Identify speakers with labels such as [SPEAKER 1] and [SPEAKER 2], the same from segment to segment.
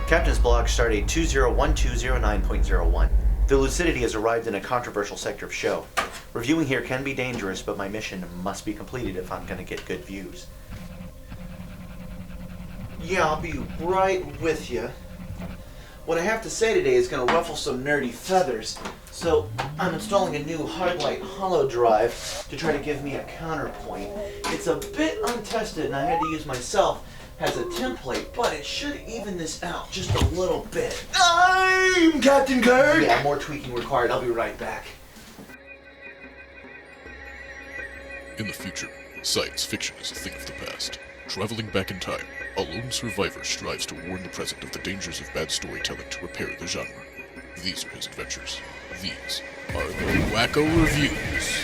[SPEAKER 1] Captain's blog, stardate 201209.01. The lucidity has arrived in a controversial sector of show. Reviewing here can be dangerous, but my mission must be completed if I'm going to get good views. Yeah, I'll be right with you. What I have to say today is going to ruffle some nerdy feathers, so I'm installing a new hard-light hollow drive to try to give me a counterpoint. It's a bit untested, and I had to use myself as a template, but it should even this out just a little bit. I'm Captain Kirk! Yeah, more tweaking required. I'll be right back.
[SPEAKER 2] In the future, science fiction is a thing of the past. Traveling back in time, a lone survivor strives to warn the present of the dangers of bad storytelling to repair the genre. These are his adventures. These are the Wacko Reviews.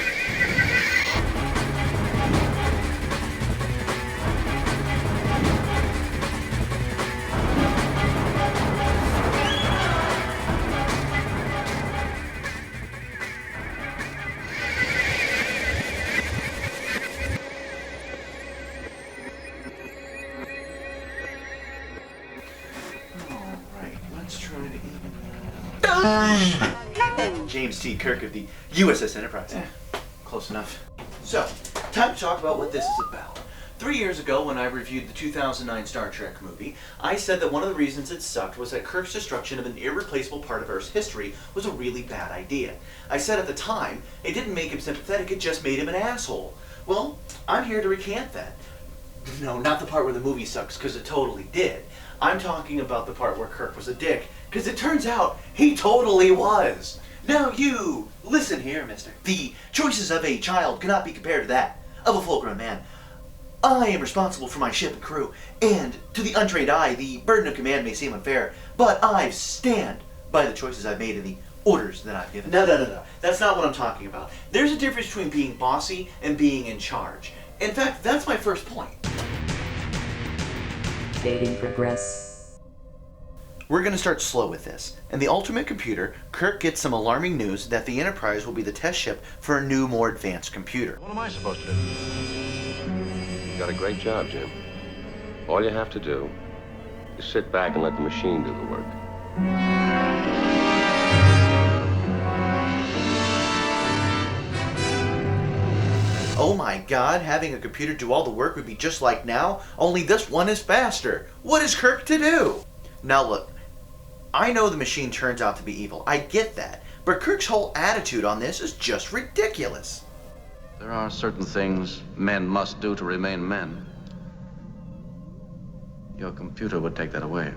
[SPEAKER 1] James T. Kirk of the USS Enterprise. Close enough. So, time to talk about what this is about. 3 years ago, when I reviewed the 2009 Star Trek movie, I said that one of the reasons it sucked was that Kirk's destruction of an irreplaceable part of Earth's history was a really bad idea. I said at the time, it didn't make him sympathetic, it just made him an asshole. Well, I'm here to recant that. No, not the part where the movie sucks, because it totally did. I'm talking about the part where Kirk was a dick, because it turns out he totally was. Now you, listen here, mister. The choices of a child cannot be compared to that of a full-grown man. I am responsible for my ship and crew, and to the untrained eye, the burden of command may seem unfair, but I stand by the choices I've made and the orders that I've given. No. That's not what I'm talking about. There's a difference between being bossy and being in charge. In fact, that's my first point.
[SPEAKER 3] Dating progress.
[SPEAKER 1] We're going to start slow with this. In the Ultimate Computer, Kirk gets some alarming news that the Enterprise will be the test ship for a new, more advanced computer.
[SPEAKER 4] What am I supposed to do?
[SPEAKER 5] You've got a great job, Jim. All you have to do is sit back and let the machine do the work.
[SPEAKER 1] Oh my god, having a computer do all the work would be just like now, only this one is faster. What is Kirk to do? Now look, I know the machine turns out to be evil. I get that. But Kirk's whole attitude on this is just ridiculous.
[SPEAKER 4] There are certain things men must do to remain men. Your computer would take that away.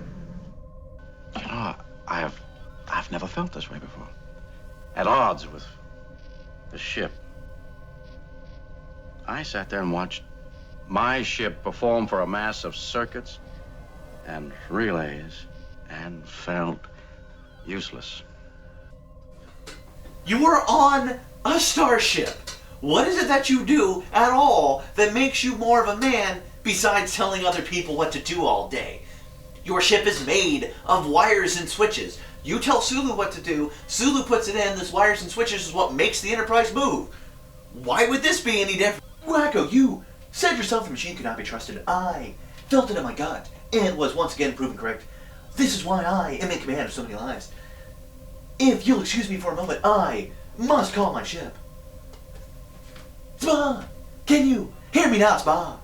[SPEAKER 4] You know, I've never felt this way before. At odds with the ship. I sat there and watched my ship perform for a mass of circuits and relays and felt useless.
[SPEAKER 1] You are on a starship. What is it that you do at all that makes you more of a man besides telling other people what to do all day? Your ship is made of wires and switches. You tell Sulu what to do, Sulu puts it in, this wires and switches is what makes the Enterprise move. Why would this be any different? Wacko, you said yourself the machine could not be trusted. I felt it in my gut, and was once again proven correct. This is why I am in command of so many lives. If you'll excuse me for a moment, I must call my ship. Spock! Can you hear me now, Spock?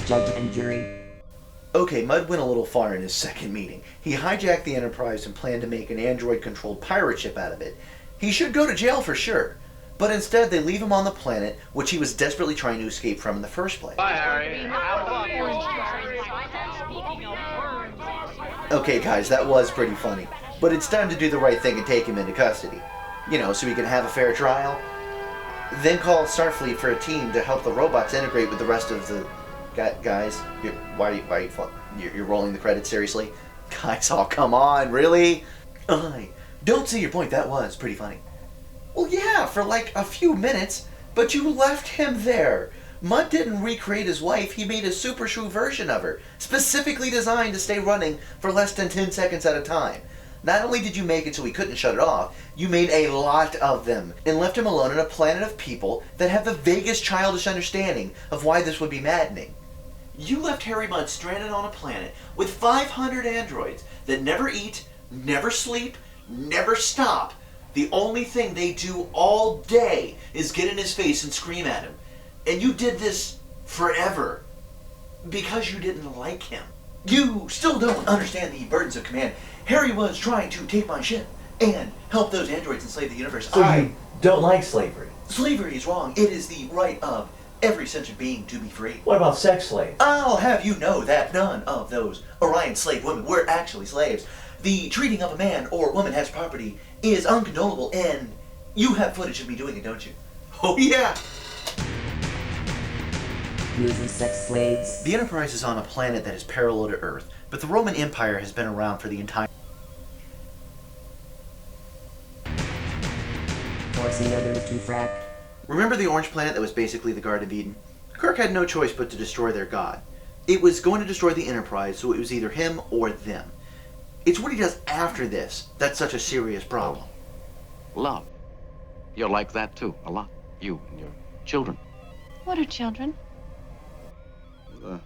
[SPEAKER 3] Judge and jury.
[SPEAKER 1] Okay, Mudd went a little far in his second meeting. He hijacked the Enterprise and planned to make an android-controlled pirate ship out of it. He should go to jail for sure. But instead, they leave him on the planet, which he was desperately trying to escape from in the first place.
[SPEAKER 4] Bye, Harry.
[SPEAKER 1] Okay, guys, that was pretty funny. But it's time to do the right thing and take him into custody. You know, so he can have a fair trial. Then call Starfleet for a team to help the robots integrate with the rest of the... Guys, you're rolling the credits, seriously? Guys, oh, come on, really? I don't see your point, that was pretty funny. Well, yeah, for like a few minutes, but you left him there. Mudd didn't recreate his wife, he made a super shrew version of her, specifically designed to stay running for less than 10 seconds at a time. Not only did you make it so he couldn't shut it off, you made a lot of them and left him alone on a planet of people that have the vaguest childish understanding of why this would be maddening. You left Harry Mudd stranded on a planet with 500 androids that never eat, never sleep, never stop. The only thing they do all day is get in his face and scream at him. And you did this forever because you didn't like him. You still don't understand the burdens of command. Harry was trying to take my ship and help those androids enslave the universe.
[SPEAKER 6] So you don't like slavery?
[SPEAKER 1] Slavery is wrong. It is the right of every sentient being to be free.
[SPEAKER 6] What about sex slaves?
[SPEAKER 1] I'll have you know that none of those Orion slave women were actually slaves. The treating of a man or woman as property is uncondonable, and you have footage of me doing it, don't you? Oh yeah!
[SPEAKER 3] Using sex slaves.
[SPEAKER 1] The Enterprise is on a planet that is parallel to Earth, but the Roman Empire has been around for the entire...
[SPEAKER 3] Forcing others to frack.
[SPEAKER 1] Remember the orange planet that was basically the Garden of Eden? Kirk had no choice but to destroy their god. It was going to destroy the Enterprise, so it was either him or them. It's what he does after this that's such a serious problem.
[SPEAKER 4] Love. You're like that too, a lot. You and your children.
[SPEAKER 7] What are children?
[SPEAKER 4] The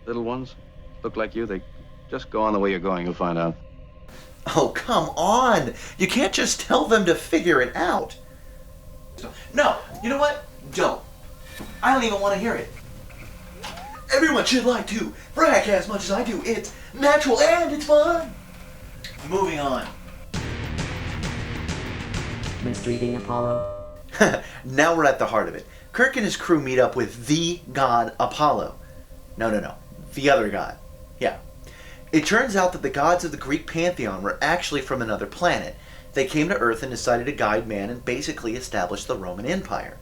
[SPEAKER 4] little ones look like you. They just go on the way you're going. You'll find out.
[SPEAKER 1] Oh, come on! You can't just tell them to figure it out. No, you know what? Don't. I don't even want to hear it. Everyone should like to brag as much as I do. It's natural and it's fun. Moving on.
[SPEAKER 3] Mistreating Apollo.
[SPEAKER 1] Now we're at the heart of it. Kirk and his crew meet up with the god Apollo. No. The other god. Yeah. It turns out that the gods of the Greek pantheon were actually from another planet. They came to Earth and decided to guide man and basically establish the Roman Empire.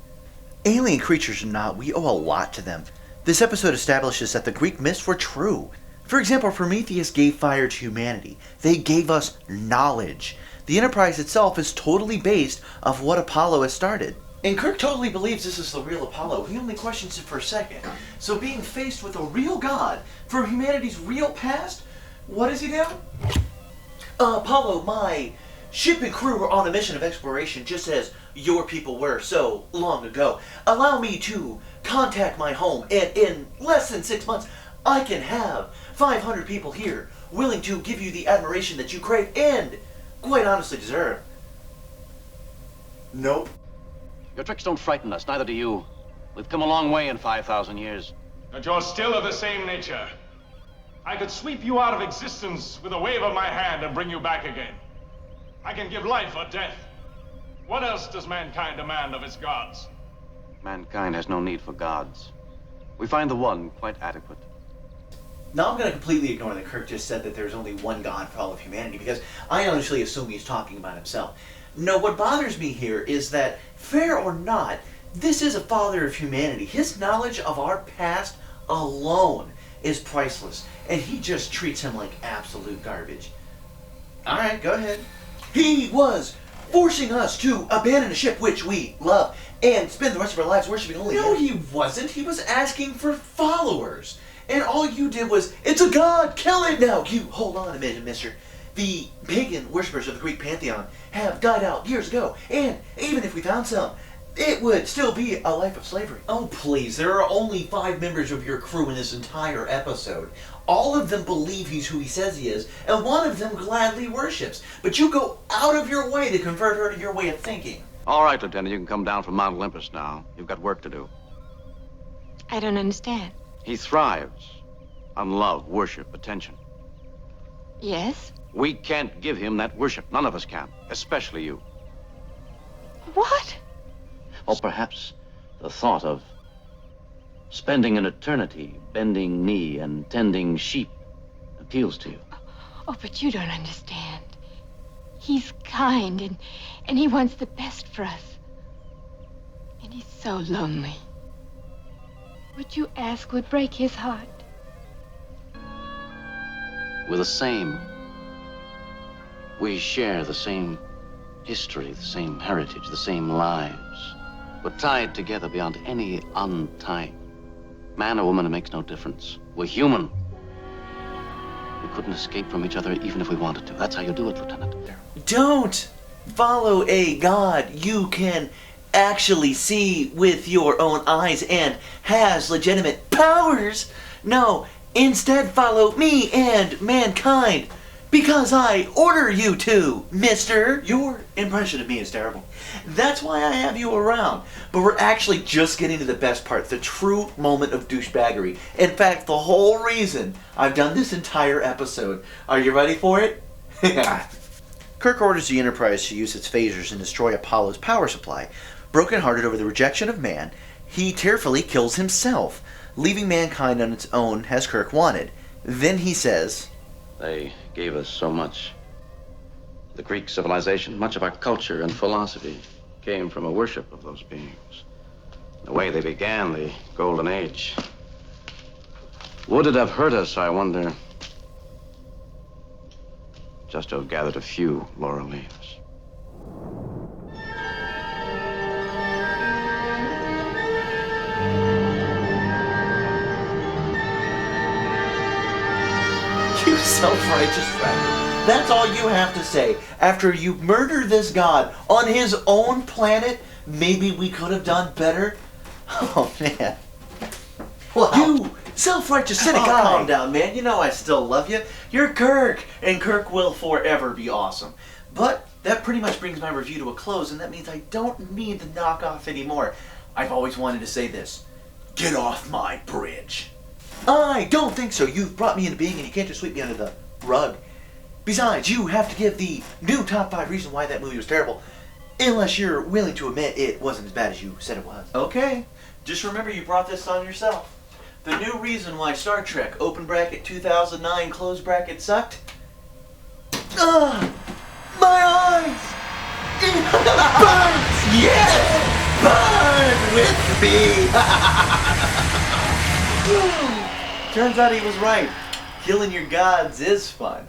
[SPEAKER 1] Alien creatures or not, we owe a lot to them. This episode establishes that the Greek myths were true. For example, Prometheus gave fire to humanity. They gave us knowledge. The Enterprise itself is totally based off what Apollo has started. And Kirk totally believes this is the real Apollo. He only questions it for a second. So being faced with a real god for humanity's real past, what does he do? Apollo, my ship and crew were on a mission of exploration just as your people were so long ago. Allow me to contact my home, and in less than 6 months, I can have 500 people here willing to give you the admiration that you crave and quite honestly deserve. Nope.
[SPEAKER 4] Your tricks don't frighten us, neither do you. We've come a long way in 5,000 years.
[SPEAKER 8] But you're still of the same nature. I could sweep you out of existence with a wave of my hand and bring you back again. I can give life or death. What else does mankind demand of its gods?
[SPEAKER 4] Mankind has no need for gods. We find the one quite adequate.
[SPEAKER 1] Now I'm going to completely ignore that Kirk just said that there's only one God for all of humanity, because I honestly assume he's talking about himself. No, what bothers me here is that, fair or not, this is a father of humanity. His knowledge of our past alone is priceless, and he just treats him like absolute garbage. Alright, go ahead. He was forcing us to abandon a ship which we love and spend the rest of our lives worshiping only. No, he wasn't. He was asking for followers. And all you did was, it's a god, kill it! Now, you hold on a minute, mister. The pagan worshippers of the Greek pantheon have died out years ago, and even if we found some, it would still be a life of slavery. Oh, please, there are only 5 members of your crew in this entire episode. All of them believe he's who he says he is, and one of them gladly worships. But you go out of your way to convert her to your way of thinking.
[SPEAKER 4] All right, Lieutenant, you can come down from Mount Olympus now. You've got work to do.
[SPEAKER 7] I don't understand.
[SPEAKER 4] He thrives on love, worship, attention.
[SPEAKER 7] Yes?
[SPEAKER 4] We can't give him that worship. None of us can, especially you.
[SPEAKER 7] What?
[SPEAKER 4] Or perhaps the thought of spending an eternity bending knee and tending sheep appeals to you.
[SPEAKER 7] Oh, but you don't understand. He's kind and he wants the best for us. And he's so lonely. What you ask would break his heart.
[SPEAKER 4] We're the same. We share the same history, the same heritage, the same lives. We're tied together beyond any untying. Man or woman, it makes no difference. We're human. We couldn't escape from each other even if we wanted to. That's how you do it, Lieutenant.
[SPEAKER 1] Don't follow a god you can actually see with your own eyes and has legitimate powers. No, instead follow me and mankind because I order you to, mister. Your impression of me is terrible. That's why I have you around. But we're actually just getting to the best part, the true moment of douchebaggery. In fact, the whole reason I've done this entire episode. Are you ready for it? Kirk orders the Enterprise to use its phasers and destroy Apollo's power supply. Brokenhearted over the rejection of man, he tearfully kills himself, leaving mankind on its own as Kirk wanted. Then he says,
[SPEAKER 4] They gave us so much. The Greek civilization, much of our culture and philosophy came from a worship of those beings. The way they began the Golden Age. Would it have hurt us, I wonder, just to have gathered a few laurel leaves?
[SPEAKER 1] you self-righteous friend. That's all you have to say. After you murder this god on his own planet, maybe we could have done better? Oh, man.
[SPEAKER 6] Wow.
[SPEAKER 1] You self-righteous cynic guy. Calm down, man. You know I still love you. You're Kirk, and Kirk will forever be awesome. But that pretty much brings my review to a close, and that means I don't need the knockoff anymore. I've always wanted to say this. Get off my bridge. I don't think so. You've brought me into being, and you can't just sweep me under the rug. Besides, you have to give the new top 5 reason why that movie was terrible, unless you're willing to admit it wasn't as bad as you said it was. Okay, just remember you brought this on yourself. The new reason why Star Trek, open bracket 2009, close bracket sucked? Ugh! My eyes! It burns! Yes! Burn with me! Turns out he was right. Killing your gods is fun.